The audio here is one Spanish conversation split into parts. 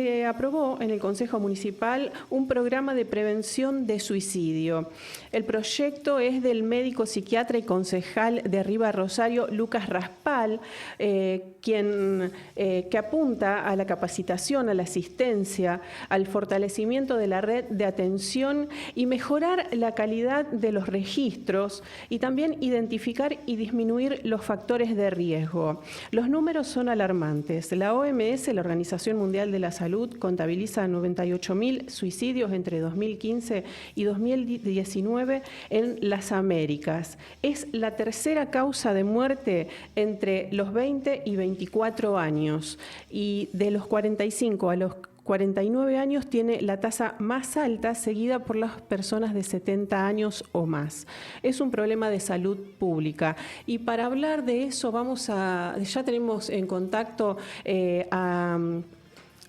Se aprobó en el Consejo Municipal un programa de prevención de suicidio. El proyecto es del médico psiquiatra y concejal de Riva Rosario, Lucas Raspal, que apunta a la capacitación, a la asistencia, al fortalecimiento de la red de atención y mejorar la calidad de los registros y también identificar y disminuir los factores de riesgo. Los números son alarmantes. La OMS, la Organización Mundial de la Salud, contabiliza 98.000 suicidios entre 2015 y 2019 en las Américas. Es la tercera causa de muerte entre los 20 y 24 años y de los 45 a los 49 años tiene la tasa más alta, seguida por las personas de 70 años o más. Es un problema de salud pública. Y para hablar de eso ya tenemos en contacto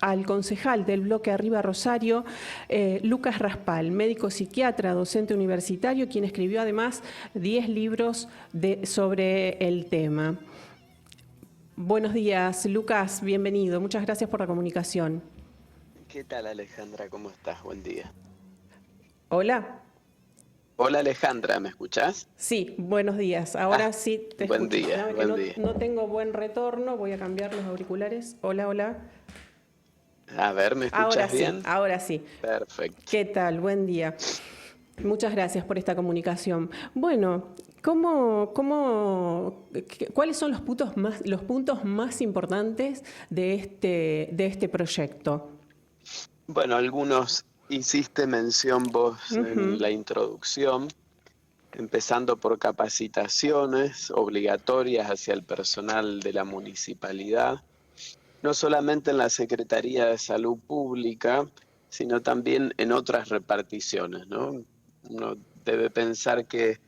al concejal del bloque Arriba Rosario, Lucas Raspal, médico psiquiatra, docente universitario, quien escribió además 10 libros sobre el tema. Buenos días, Lucas, bienvenido. Muchas gracias por la comunicación. ¿Qué tal, Alejandra? ¿Cómo estás? Buen día. Hola. Hola, Alejandra, ¿me escuchás? Sí, buenos días. Ahora sí te buen escucho. día, Dame que buen día. no tengo buen retorno, voy a cambiar los auriculares. Hola, hola. A ver, ¿me escuchas bien? Ahora sí. Perfecto. ¿Qué tal? Buen día. Muchas gracias por esta comunicación. Bueno, ¿cuáles son los puntos más importantes de este proyecto? Bueno, algunos hiciste mención vos en la introducción, empezando por capacitaciones obligatorias hacia el personal de la municipalidad, no solamente en la Secretaría de Salud Pública, sino también en otras reparticiones, ¿no? Uno debe pensar que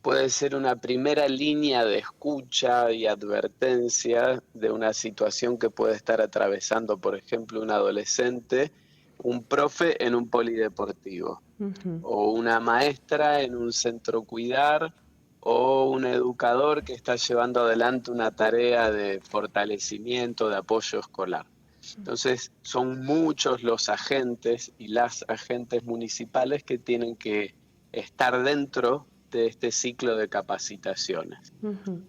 puede ser una primera línea de escucha y advertencia de una situación que puede estar atravesando, por ejemplo, un adolescente, un profe en un polideportivo, o una maestra en un centro cuidar, o un educador que está llevando adelante una tarea de fortalecimiento, de apoyo escolar. Entonces, son muchos los agentes y las agentes municipales que tienen que estar dentro de este ciclo de capacitaciones.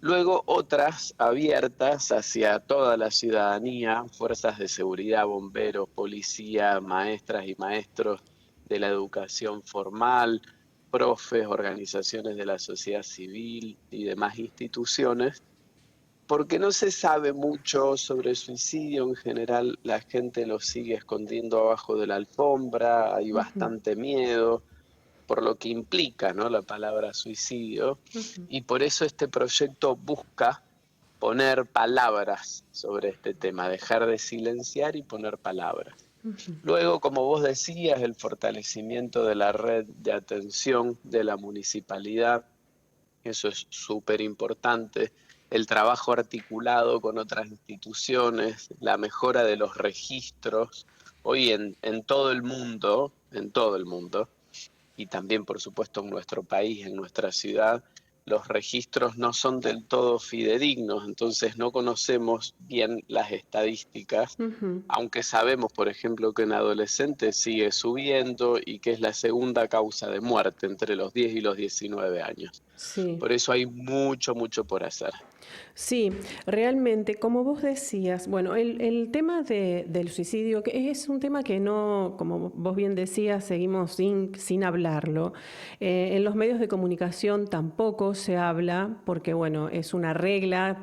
Luego otras abiertas hacia toda la ciudadanía, fuerzas de seguridad, bomberos, policía, maestras y maestros de la educación formal, profes, organizaciones de la sociedad civil y demás instituciones, porque no se sabe mucho sobre el suicidio. En general la gente lo sigue escondiendo abajo de la alfombra, hay bastante miedo por lo que implica, ¿no?, la palabra suicidio, y por eso este proyecto busca poner palabras sobre este tema, dejar de silenciar y poner palabras. Luego, como vos decías, el fortalecimiento de la red de atención de la municipalidad, eso es súper importante, el trabajo articulado con otras instituciones, la mejora de los registros. Hoy en todo el mundo, y también, por supuesto, en nuestro país, en nuestra ciudad, los registros no son del todo fidedignos, entonces no conocemos bien las estadísticas, aunque sabemos, por ejemplo, que en adolescentes sigue subiendo y que es la segunda causa de muerte entre los 10 y los 19 años. Sí. Por eso hay mucho por hacer. Sí, realmente, como vos decías, bueno, el tema del suicidio, que es un tema que no, como vos bien decías, seguimos sin hablarlo. En los medios de comunicación tampoco se habla, porque bueno, es una regla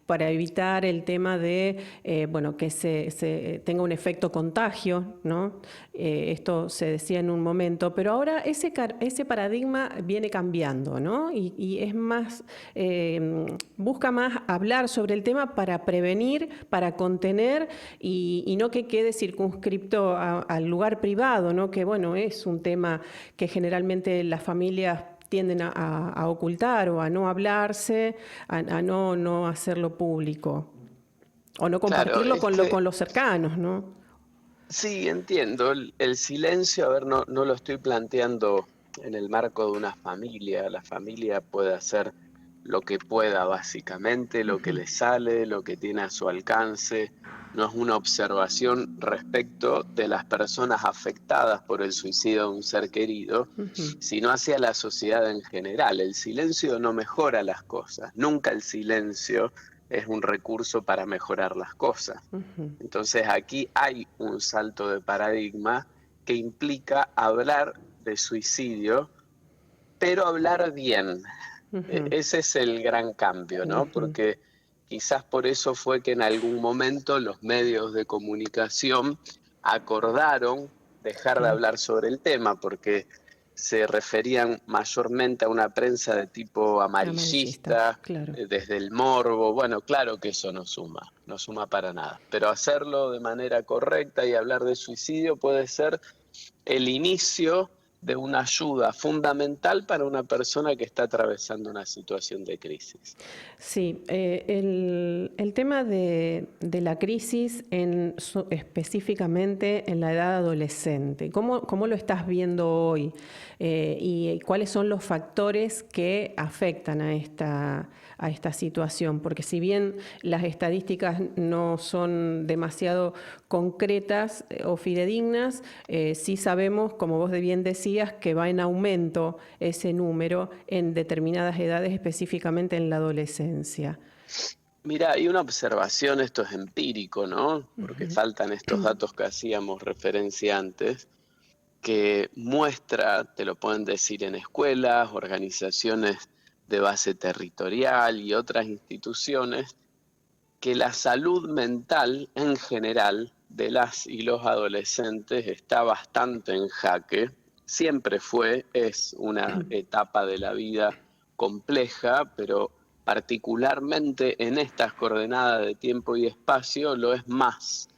para evitar el tema de que se tenga un efecto contagio, ¿no? Esto se decía en un momento, pero ahora ese paradigma viene cambiando, ¿no? Y es más, busca más hablar sobre el tema para prevenir, para contener y no que quede circunscripto al lugar privado, ¿no? Que bueno, es un tema que generalmente las familias tienden a ocultar o a no hablarse, a no hacerlo público o no compartirlo Claro, con los cercanos, ¿no? sí, entiendo. El silencio, a ver, no lo estoy planteando en el marco de una familia. La familia puede hacer lo que pueda básicamente, lo que le sale, lo que tiene a su alcance. No es una observación respecto de las personas afectadas por el suicidio de un ser querido, sino hacia la sociedad en general. El silencio no mejora las cosas, nunca el silencio es un recurso para mejorar las cosas. Entonces aquí hay un salto de paradigma que implica hablar de suicidio, pero hablar bien. Ese es el gran cambio, ¿no? Porque quizás por eso fue que en algún momento los medios de comunicación acordaron dejar de hablar sobre el tema, porque se referían mayormente a una prensa de tipo Amarillista, amarillista, claro. desde el morbo. Bueno, claro que eso no suma para nada. Pero hacerlo de manera correcta y hablar de suicidio puede ser el inicio de una ayuda fundamental para una persona que está atravesando una situación de crisis. Sí, el tema de la crisis específicamente en la edad adolescente, ¿cómo lo estás viendo hoy? ¿Y cuáles son los factores que afectan a esta situación? Porque si bien las estadísticas no son demasiado concretas o fidedignas, sí sabemos, como vos bien decías, que va en aumento ese número en determinadas edades, específicamente en la adolescencia. Mira, hay una observación, esto es empírico, ¿no? Porque faltan estos datos que hacíamos referencia antes, que muestra, te lo pueden decir en escuelas, organizaciones de base territorial y otras instituciones, que la salud mental en general de las y los adolescentes está bastante en jaque. Siempre es una etapa de la vida compleja, pero particularmente en estas coordenadas de tiempo y espacio lo es más.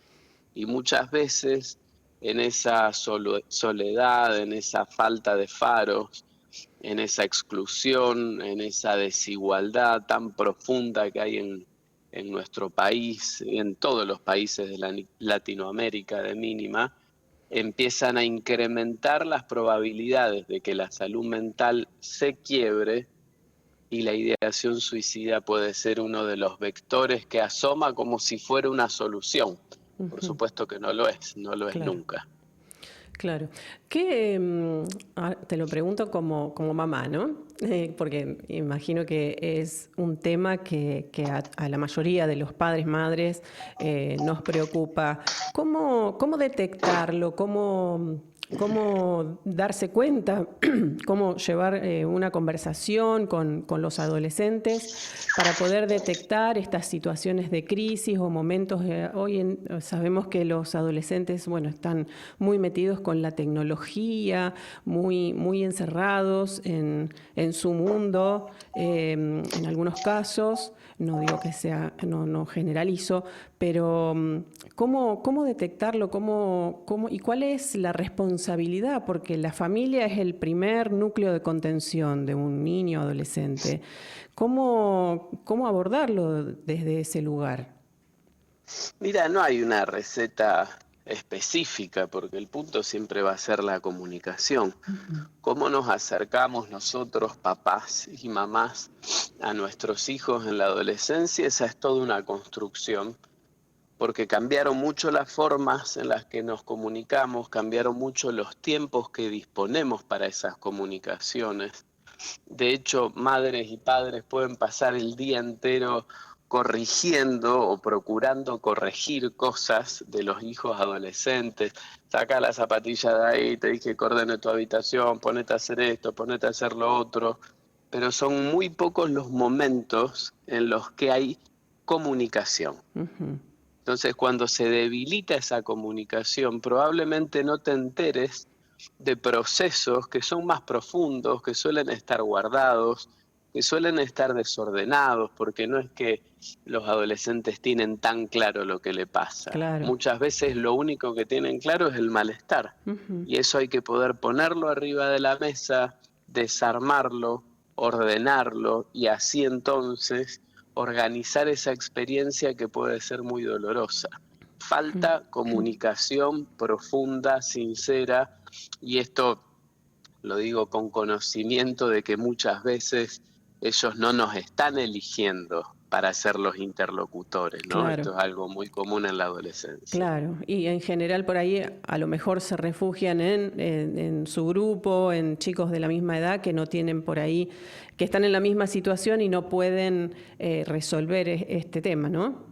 Y muchas veces en esa soledad, en esa falta de faros, en esa exclusión, en esa desigualdad tan profunda que hay en nuestro país, en todos los países de Latinoamérica de mínima, empiezan a incrementar las probabilidades de que la salud mental se quiebre, y la ideación suicida puede ser uno de los vectores que asoma como si fuera una solución. Por supuesto que no lo es Claro. nunca. Claro. Te lo pregunto como mamá, ¿no? Porque imagino que es un tema que a la mayoría de los padres, madres, nos preocupa. ¿Cómo detectarlo? ¿Cómo darse cuenta? ¿Cómo llevar una conversación con los adolescentes para poder detectar estas situaciones de crisis o momentos? Sabemos que los adolescentes, bueno, están muy metidos con la tecnología, muy encerrados en su mundo, en algunos casos. No digo que sea, no generalizo, pero ¿cómo detectarlo? ¿Y cuál es la responsabilidad? Porque la familia es el primer núcleo de contención de un niño o adolescente. ¿Cómo abordarlo desde ese lugar? Mira, no hay una receta específica porque el punto siempre va a ser la comunicación. ¿Cómo nos acercamos nosotros, papás y mamás, a nuestros hijos en la adolescencia? Esa es toda una construcción, porque cambiaron mucho las formas en las que nos comunicamos, cambiaron mucho los tiempos que disponemos para esas comunicaciones. De hecho, madres y padres pueden pasar el día entero corrigiendo o procurando corregir cosas de los hijos adolescentes. Saca la zapatilla de ahí, te dije que ordene tu habitación, ponete a hacer esto, ponete a hacer lo otro. Pero son muy pocos los momentos en los que hay comunicación. Entonces, cuando se debilita esa comunicación, probablemente no te enteres de procesos que son más profundos, que suelen estar guardados, que suelen estar desordenados, porque no es que los adolescentes tienen tan claro lo que le pasa. Claro. Muchas veces lo único que tienen claro es el malestar. Y eso hay que poder ponerlo arriba de la mesa, desarmarlo, ordenarlo, y así entonces organizar esa experiencia que puede ser muy dolorosa. Falta comunicación profunda, sincera, y esto lo digo con conocimiento de que muchas veces ellos no nos están eligiendo para ser los interlocutores, ¿no? Claro. Esto es algo muy común en la adolescencia. Claro, y en general por ahí a lo mejor se refugian en su grupo, en chicos de la misma edad que no tienen por ahí, que están en la misma situación y no pueden resolver este tema, ¿no?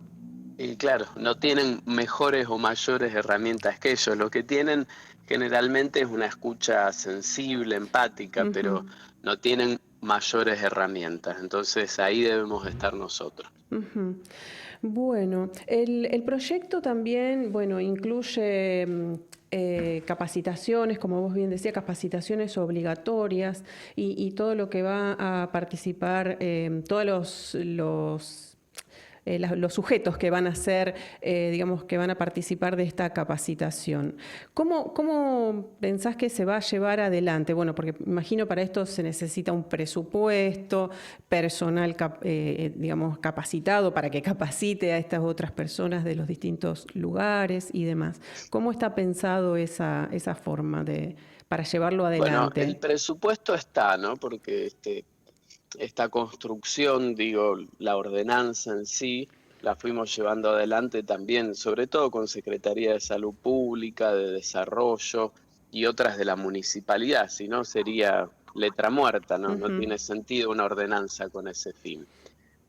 Y claro, no tienen mejores o mayores herramientas que ellos. Lo que tienen generalmente es una escucha sensible, empática, pero Ujú, no tienen mayores herramientas. Entonces ahí debemos estar nosotros. ujú. Bueno, el proyecto también, bueno, incluye capacitaciones, como vos bien decías, capacitaciones obligatorias y todo lo que va a participar, todos los sujetos que van a ser, digamos, que van a participar de esta capacitación. ¿Cómo pensás que se va a llevar adelante? Bueno, porque imagino para esto se necesita un presupuesto, personal, digamos, capacitado para que capacite a estas otras personas de los distintos lugares y demás. ¿Cómo está pensado esa forma para llevarlo Bueno, el adelante? presupuesto está, ¿no? Porque esta construcción, digo, la ordenanza en sí, la fuimos llevando adelante también, sobre todo con Secretaría de Salud Pública, de Desarrollo y otras de la municipalidad, si no sería letra muerta, ¿no? No Ujú, tiene sentido una ordenanza con ese fin.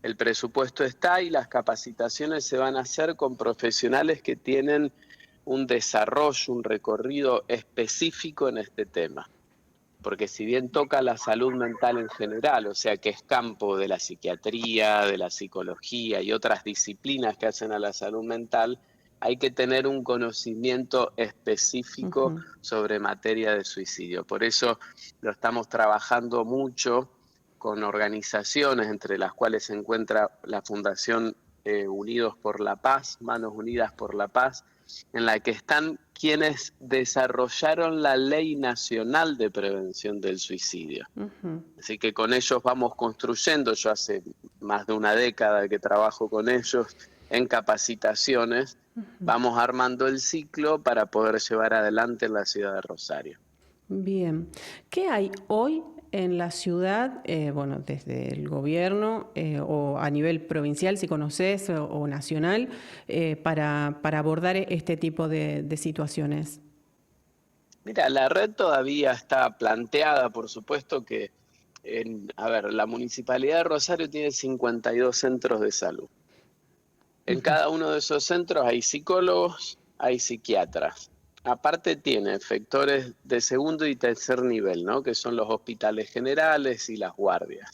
El presupuesto está y las capacitaciones se van a hacer con profesionales que tienen un desarrollo, un recorrido específico en este tema, porque si bien toca la salud mental en general, o sea que es campo de la psiquiatría, de la psicología y otras disciplinas que hacen a la salud mental, hay que tener un conocimiento específico ujú. sobre materia de suicidio. Por eso lo estamos trabajando mucho con organizaciones, entre las cuales se encuentra la Fundación Unidos por la Paz, Manos Unidas por la Paz, en la que están quienes desarrollaron la Ley Nacional de Prevención del Suicidio. Ujú. Así que con ellos vamos construyendo, yo hace más de una década que trabajo con ellos en capacitaciones, vamos armando el ciclo para poder llevar adelante en la ciudad de Rosario. Bien. ¿Qué hay hoy en la ciudad, bueno, desde el gobierno o a nivel provincial, si conoces, o nacional, para abordar este tipo de situaciones? Mira, la red todavía está planteada, por supuesto que, a ver, la Municipalidad de Rosario tiene 52 centros de salud. En Ujú, cada uno de esos centros hay psicólogos, hay psiquiatras. Aparte tiene efectores de segundo y tercer nivel, ¿no? Que son los hospitales generales y las guardias.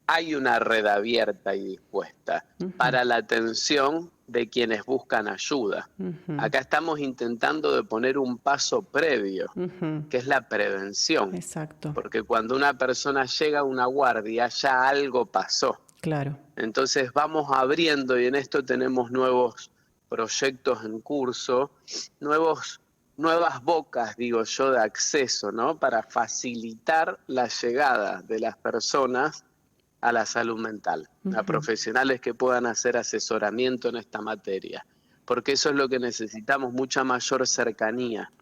Hay una red abierta y dispuesta ujú, para la atención de quienes buscan ayuda. ujú, Acá estamos intentando de poner un paso previo, ujú. que es la prevención, Exacto, porque cuando una persona llega a una guardia ya algo pasó. claro. Entonces vamos abriendo y en esto tenemos nuevos proyectos en curso, nuevas bocas, digo yo, de acceso, ¿no? Para facilitar la llegada de las personas a la salud mental, a Ujú. profesionales que puedan hacer asesoramiento en esta materia, porque eso es lo que necesitamos, mucha mayor cercanía.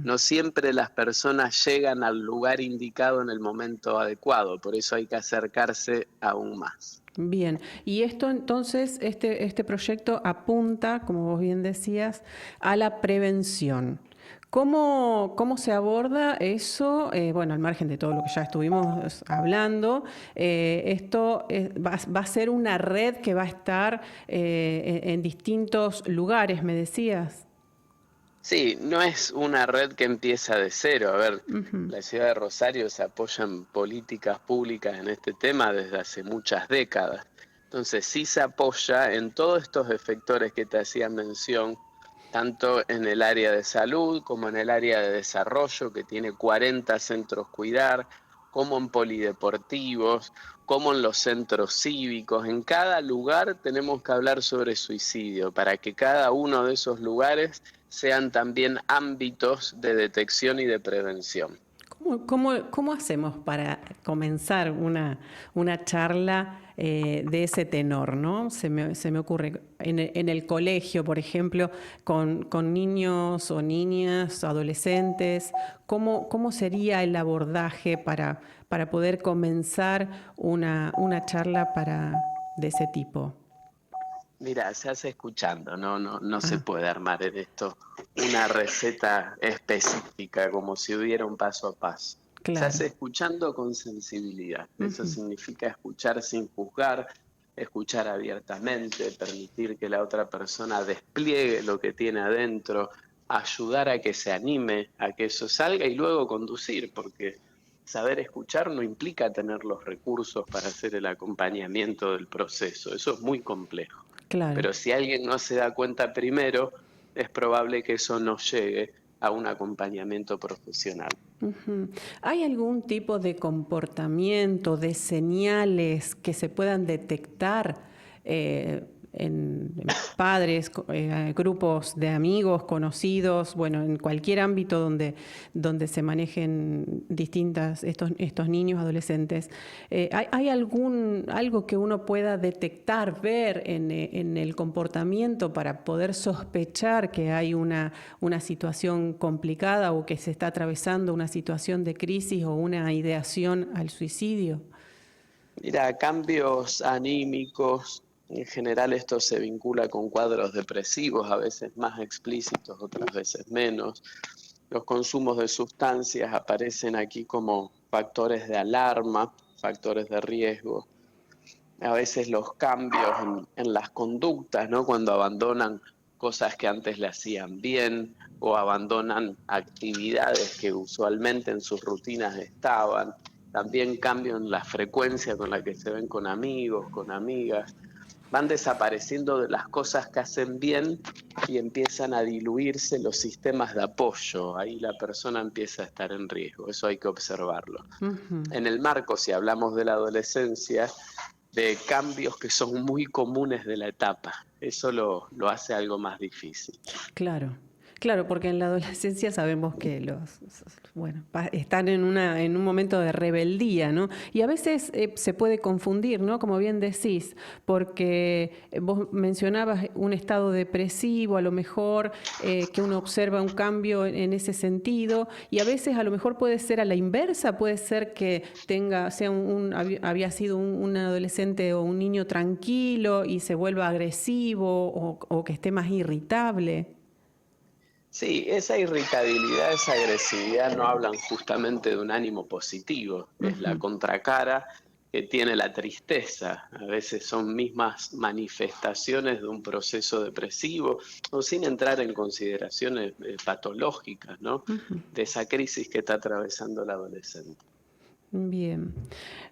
No siempre las personas llegan al lugar indicado en el momento adecuado, por eso hay que acercarse aún más. Bien, y esto entonces, este proyecto apunta, como vos bien decías, a la prevención. ¿Cómo se aborda eso? Bueno, al margen de todo lo que ya estuvimos hablando, esto va a ser una red que va a estar en distintos lugares, me decías. Sí, no es una red que empieza de cero. A ver, Ujú, la ciudad de Rosario se apoya en políticas públicas en este tema desde hace muchas décadas. Entonces, sí se apoya en todos estos efectores que te hacía mención, tanto en el área de salud como en el área de desarrollo, que tiene 40 centros cuidar, como en polideportivos, como en los centros cívicos. En cada lugar tenemos que hablar sobre suicidio para que cada uno de esos lugares sean también ámbitos de detección y de prevención. ¿Cómo hacemos para comenzar una charla de ese tenor, ¿no? Se me ocurre en el colegio, por ejemplo, con niños o niñas, adolescentes, ¿cómo sería el abordaje para poder comenzar una charla de ese tipo? Mira, se hace escuchando, no se Ah, puede armar en esto una receta específica, como si hubiera un paso a paso. Se claro. hace escuchando con sensibilidad. Eso Ujú. significa escuchar sin juzgar, escuchar abiertamente, permitir que la otra persona despliegue lo que tiene adentro, ayudar a que se anime, a que eso salga y luego conducir, porque saber escuchar no implica tener los recursos para hacer el acompañamiento del proceso. Eso es muy complejo. Claro. Pero si alguien no se da cuenta primero, es probable que eso no llegue a un acompañamiento profesional. Ujú. ¿Hay algún tipo de comportamiento, de señales que se puedan detectar en padres, grupos de amigos, conocidos, bueno, en cualquier ámbito donde se manejen estos niños, adolescentes? ¿Hay algo que uno pueda detectar, ver en el comportamiento para poder sospechar que hay una situación complicada o que se está atravesando una situación de crisis o una ideación al suicidio? Mira, cambios anímicos, en general esto se vincula con cuadros depresivos, a veces más explícitos, otras veces menos. Los consumos de sustancias aparecen aquí como factores de alarma, factores de riesgo. A veces los cambios en las conductas, ¿no? Cuando abandonan cosas que antes le hacían bien o abandonan actividades que usualmente en sus rutinas estaban. También cambio en la frecuencia con la que se ven con amigos, con amigas. Van desapareciendo de las cosas que hacen bien y empiezan a diluirse los sistemas de apoyo. Ahí la persona empieza a estar en riesgo. Eso hay que observarlo. Ujú. En el marco, si hablamos de la adolescencia, de cambios que son muy comunes de la etapa. Eso lo hace algo más difícil. Claro, claro, porque en la adolescencia sabemos que están en un momento de rebeldía, ¿no? Y a veces se puede confundir, ¿no? Como bien decís, porque vos mencionabas un estado depresivo, a lo mejor que uno observa un cambio en ese sentido, y a veces a lo mejor puede ser a la inversa, puede ser que había sido un adolescente o un niño tranquilo y se vuelva agresivo o que esté más irritable. Sí, esa irritabilidad, esa agresividad no hablan justamente de un ánimo positivo, es la Ujú. contracara que tiene la tristeza. A veces son mismas manifestaciones de un proceso depresivo, o sin entrar en consideraciones patológicas, ¿no? De esa crisis que está atravesando el adolescente. Bien.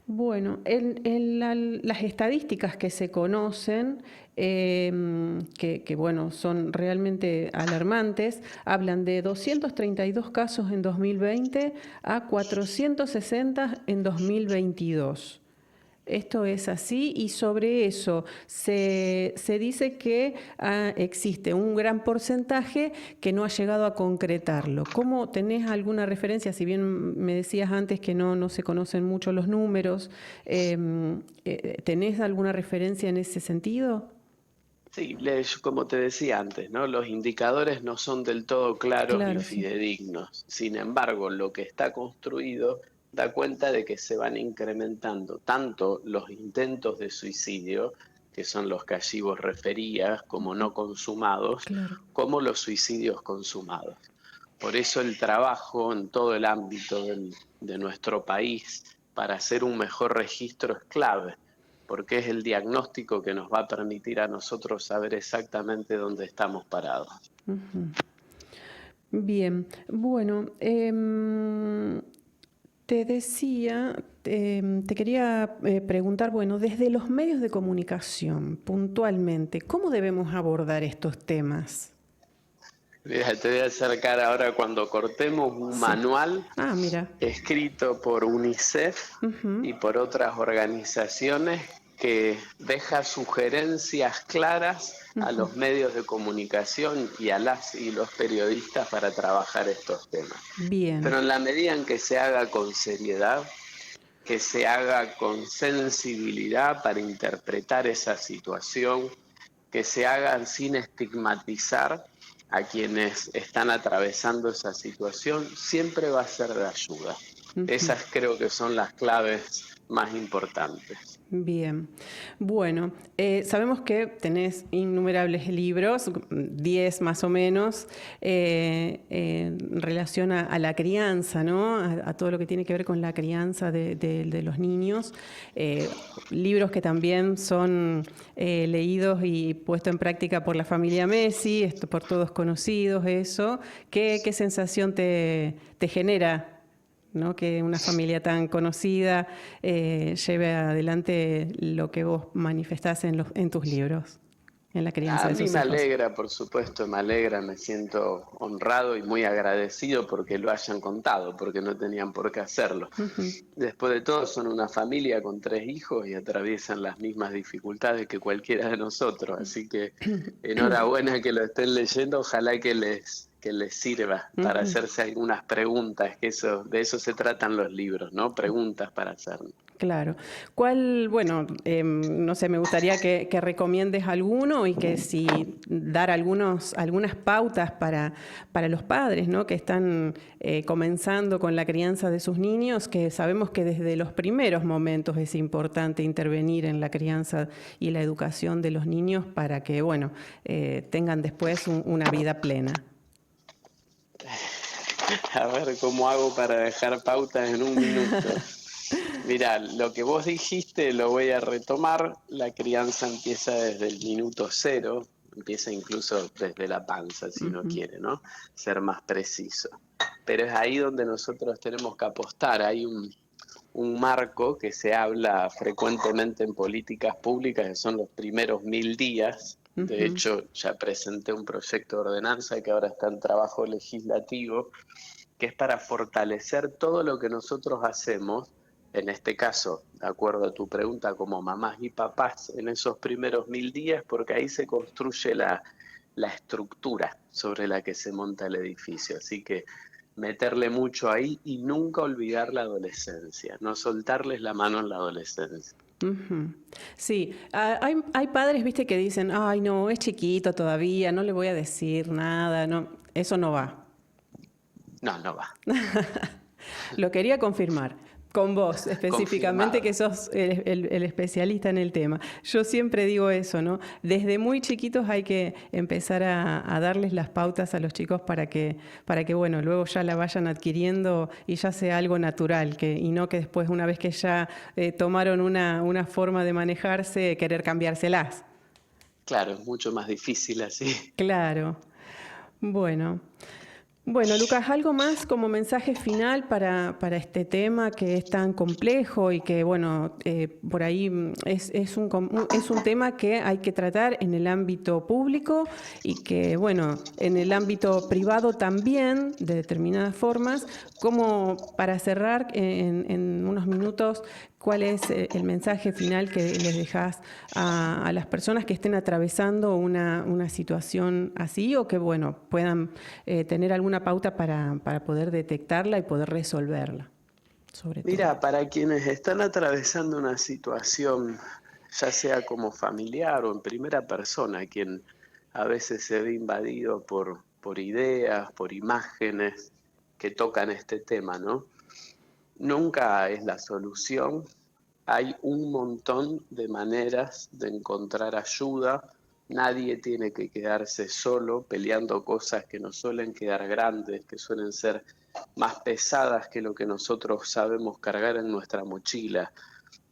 Bueno, las estadísticas que se conocen, bueno, son realmente alarmantes, hablan de 232 casos en 2020 a 460 en 2022. Esto es así y sobre eso se dice que existe un gran porcentaje que no ha llegado a concretarlo. ¿Cómo tenés alguna referencia? Si bien me decías antes que no se conocen mucho los números, ¿tenés alguna referencia en ese sentido? Sí, como te decía antes, ¿no? Los indicadores no son del todo claros y Claro, sí. fidedignos. Sin embargo, lo que está construido da cuenta de que se van incrementando tanto los intentos de suicidio, que son los que allí vos referías como no consumados, Claro. como los suicidios consumados. Por eso el trabajo en todo el ámbito de nuestro país para hacer un mejor registro es clave, porque es el diagnóstico que nos va a permitir a nosotros saber exactamente dónde estamos parados. Bien, bueno, te decía, te quería preguntar, bueno, desde los medios de comunicación, puntualmente, ¿cómo debemos abordar estos temas? Mira, te voy a acercar ahora cuando cortemos un Sí. manual Ah, mira. escrito por UNICEF Ujú. y por otras organizaciones que deja sugerencias claras a los medios de comunicación y a las y los periodistas para trabajar estos temas. Bien. Pero en la medida en que se haga con seriedad, que se haga con sensibilidad para interpretar esa situación, que se hagan sin estigmatizar a quienes están atravesando esa situación, siempre va a ser de ayuda. Esas creo que son las claves más importantes. Bien. Bueno, sabemos que tenés innumerables libros, 10 más o menos, en relación a la crianza, ¿no? A todo lo que tiene que ver con la crianza de los niños. Libros que también son leídos y puestos en práctica por la familia Messi, esto por todos conocidos, eso. ¿Qué sensación te genera, ¿no? Que una familia tan conocida lleve adelante lo que vos manifestás en tus libros, en la crianza A de mí sus me hijos? alegra, por supuesto, me alegra, me siento honrado y muy agradecido porque lo hayan contado, porque no tenían por qué hacerlo. Después de todo, son una familia con 3 hijos y atraviesan las mismas dificultades que cualquiera de nosotros, así que enhorabuena que lo estén leyendo, ojalá que les sirva para hacerse algunas preguntas, que de eso se tratan los libros, ¿no? Preguntas para hacer. Claro. ¿Cuál, bueno, no sé, me gustaría que recomiendes alguno y que si dar algunas pautas para los padres, ¿no? Que están comenzando con la crianza de sus niños, que sabemos que desde los primeros momentos es importante intervenir en la crianza y la educación de los niños para que, bueno, tengan después una vida plena. A ver cómo hago para dejar pautas en un minuto. Mira, lo que vos dijiste lo voy a retomar. La crianza empieza desde el minuto cero, empieza incluso desde la panza, si uno quiere, ¿no? Ser más preciso. Pero es ahí donde nosotros tenemos que apostar. Hay un marco que se habla frecuentemente en políticas públicas, que son los primeros 1000 días. De hecho, ya presenté un proyecto de ordenanza que ahora está en trabajo legislativo, que es para fortalecer todo lo que nosotros hacemos, en este caso, de acuerdo a tu pregunta, como mamás y papás en esos primeros 1000 días, porque ahí se construye la estructura sobre la que se monta el edificio. Así que meterle mucho ahí y nunca olvidar la adolescencia, no soltarles la mano en la adolescencia. Sí, hay padres, viste, que dicen, ay, no, es chiquito todavía, no le voy a decir nada, no, eso no va. No, no va. Lo quería confirmar con vos específicamente, Confirmado. que sos el especialista en el tema. Yo siempre digo eso, ¿no? Desde muy chiquitos hay que empezar a darles las pautas a los chicos para que, bueno, luego ya la vayan adquiriendo y ya sea algo natural, y no que después, una vez que ya tomaron una forma de manejarse, querer cambiárselas. Claro, es mucho más difícil así. Claro. Bueno. Bueno, Lucas, algo más como mensaje final para este tema que es tan complejo y que, bueno, por ahí es un tema que hay que tratar en el ámbito público y que, bueno, en el ámbito privado también, de determinadas formas. Como para cerrar en unos minutos, ¿cuál es el mensaje final que les dejás a las personas que estén atravesando una situación así o que, bueno, puedan tener alguna pauta para poder detectarla y poder resolverla, sobre todo? Mira, para quienes están atravesando una situación, ya sea como familiar o en primera persona, quien a veces se ve invadido por ideas, por imágenes que tocan este tema, ¿no? Nunca es la solución. Hay un montón de maneras de encontrar ayuda. Nadie tiene que quedarse solo peleando cosas que nos suelen quedar grandes, que suelen ser más pesadas que lo que nosotros sabemos cargar en nuestra mochila.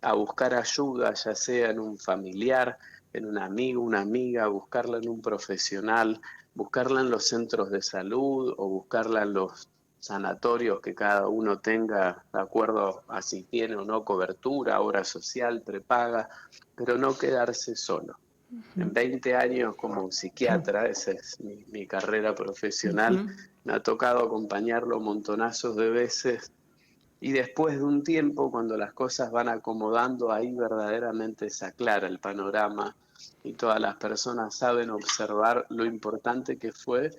A buscar ayuda, ya sea en un familiar, en un amigo, una amiga, buscarla en un profesional, buscarla en los centros de salud o buscarla en los sanatorios que cada uno tenga de acuerdo a si tiene o no cobertura, obra social, prepaga, pero no quedarse solo. En 20 años como psiquiatra, esa es mi carrera profesional, me ha tocado acompañarlo montonazos de veces Y después de un tiempo, cuando las cosas van acomodando, ahí verdaderamente se aclara el panorama y todas las personas saben observar lo importante que fue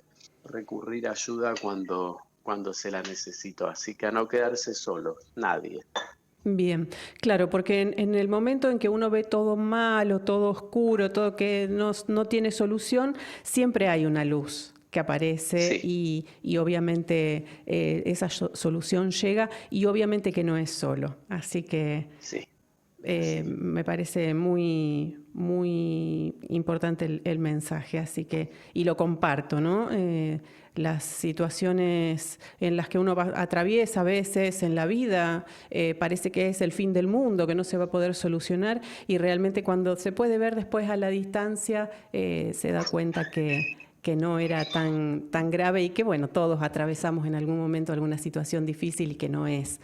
recurrir a ayuda cuando se la necesitó. Así que a no quedarse solo, nadie. Bien, claro, porque en el momento en que uno ve todo malo, todo oscuro, todo que no tiene solución, siempre hay una luz que aparece Sí, y obviamente esa solución llega y obviamente que no es solo. Así que sí, así. me parece muy importante el mensaje, así que, y lo comparto, ¿no? Las situaciones en las que uno atraviesa a veces en la vida, parece que es el fin del mundo, que no se va a poder solucionar, y realmente cuando se puede ver después a la distancia, se da cuenta que no era tan grave y que, bueno, todos atravesamos en algún momento alguna situación difícil y que no es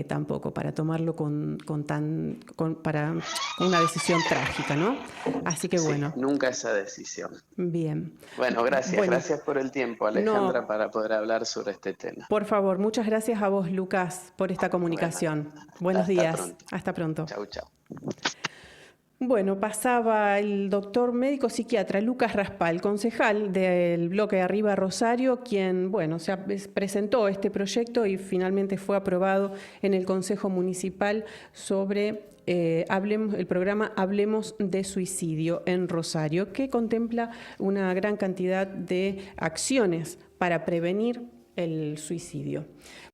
tampoco para tomarlo para una decisión trágica, ¿no? Así que, Sí, bueno, nunca esa decisión. bien. Bueno, gracias. Bueno, Gracias por el tiempo, Alejandra, no, para poder hablar sobre este tema. por favor, muchas gracias a vos, Lucas, por esta Bueno, comunicación. Buenos hasta días. pronto. Hasta pronto. Chau, chau. Bueno, pasaba el doctor médico psiquiatra Lucas Raspal, concejal del bloque Arriba Rosario, quien, bueno, presentó este proyecto y finalmente fue aprobado en el Consejo Municipal sobre el programa Hablemos de Suicidio en Rosario, que contempla una gran cantidad de acciones para prevenir el suicidio.